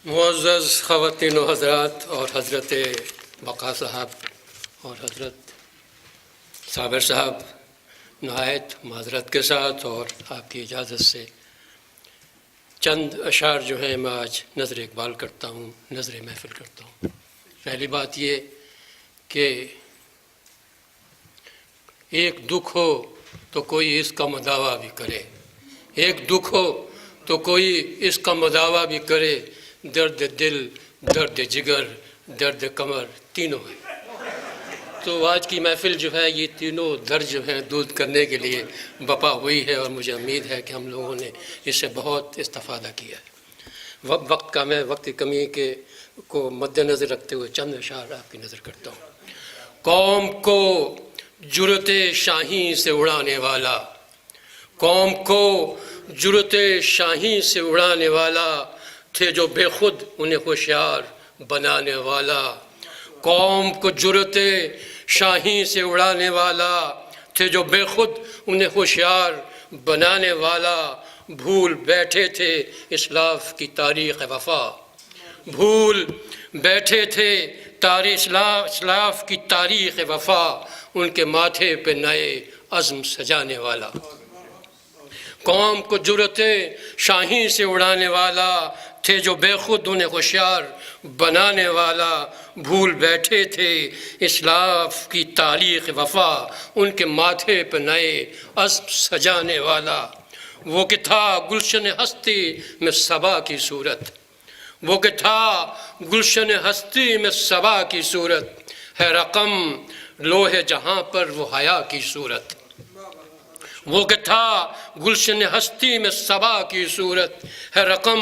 معزز خواتین و حضرات اور حضرت بقا صاحب اور حضرت صابر صاحب، نہایت معذرت کے ساتھ اور آپ کی اجازت سے چند اشعار جو ہیں میں آج نظر اقبال کرتا ہوں، نظر محفل کرتا ہوں۔ پہلی بات یہ کہ ایک دکھ ہو تو کوئی اس کا مداوع بھی کرے، ایک دکھ ہو تو کوئی اس کا مداوع بھی کرے، درد دل، درد جگر، درد کمر تینوں ہیں۔ تو آج کی محفل جو ہے یہ تینوں درد جو ہیں دور کرنے کے لیے بپا ہوئی ہے، اور مجھے امید ہے کہ ہم لوگوں نے اس سے بہت استفادہ کیا ہے۔ وقت کی کمی کو مد نظر رکھتے ہوئے چند اشعار آپ کی نظر کرتا ہوں۔ قوم کو جرأت شاہین سے اڑانے والا، قوم کو جرأت شاہین سے اڑانے والا، تھے جو بے خود انہیں ہوشیار بنانے والا۔ قوم کو جرأت شاہین سے اڑانے والا، تھے جو بے خود انہیں ہوشیار بنانے والا۔ بھول بیٹھے تھے اسلاف کی تاریخ وفا، بھول بیٹھے تھے اسلاف کی تاریخ وفا، ان کے ماتھے پہ نئے عزم سجانے والا۔ قوم کو جرأت شاہین سے اڑانے والا، تھے جو بے خود انہیں ہوشیار بنانے والا۔ بھول بیٹھے تھے اسلاف کی تاریخ وفا، ان کے ماتھے پہ نئے عزم سجانے والا۔ وہ کہ تھا گلشن ہستی میں صبا کی صورت، وہ کہ تھا گلشن ہستی میں صبا کی صورت، ہے رقم لوح جہاں پر وہ حیا کی صورت۔ وہ کہ تھا گلشن ہستی میں صبا کی صورت، ہے رقم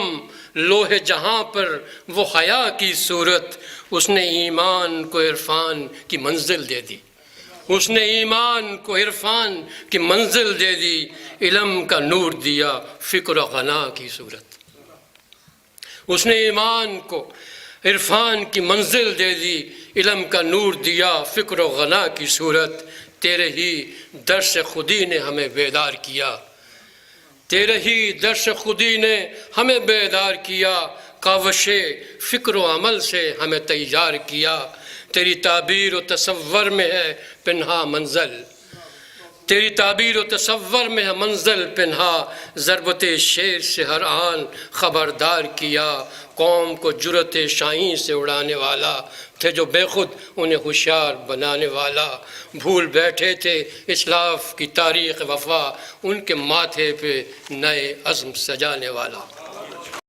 لوح جہاں پر وہ حیا کی صورت۔ اس نے ایمان کو عرفان کی منزل دے دی، اس نے ایمان کو عرفان کی منزل دے دی، علم کا نور دیا فکر و غنا کی صورت۔ اس نے ایمان کو عرفان کی منزل دے دی، علم کا نور دیا فکر و غنا کی صورت۔ تیرے ہی درس خودی نے ہمیں بیدار کیا، تیرے ہی درس خودی نے ہمیں بیدار کیا، کاوش فکر و عمل سے ہمیں تیار کیا۔ تیری تعبیر و تصور میں ہے پنہا منزل، تیری تعبیر و تصور میں ہے منزل پنہا، ضربت شیر سے ہر آن خبردار کیا۔ قوم کو جرأت شاہین سے اڑانے والا، تھے جو بے خود انہیں ہوشیار بنانے والا۔ بھول بیٹھے تھے اسلاف کی تاریخ وفا، ان کے ماتھے پہ نئے عزم سجانے والا۔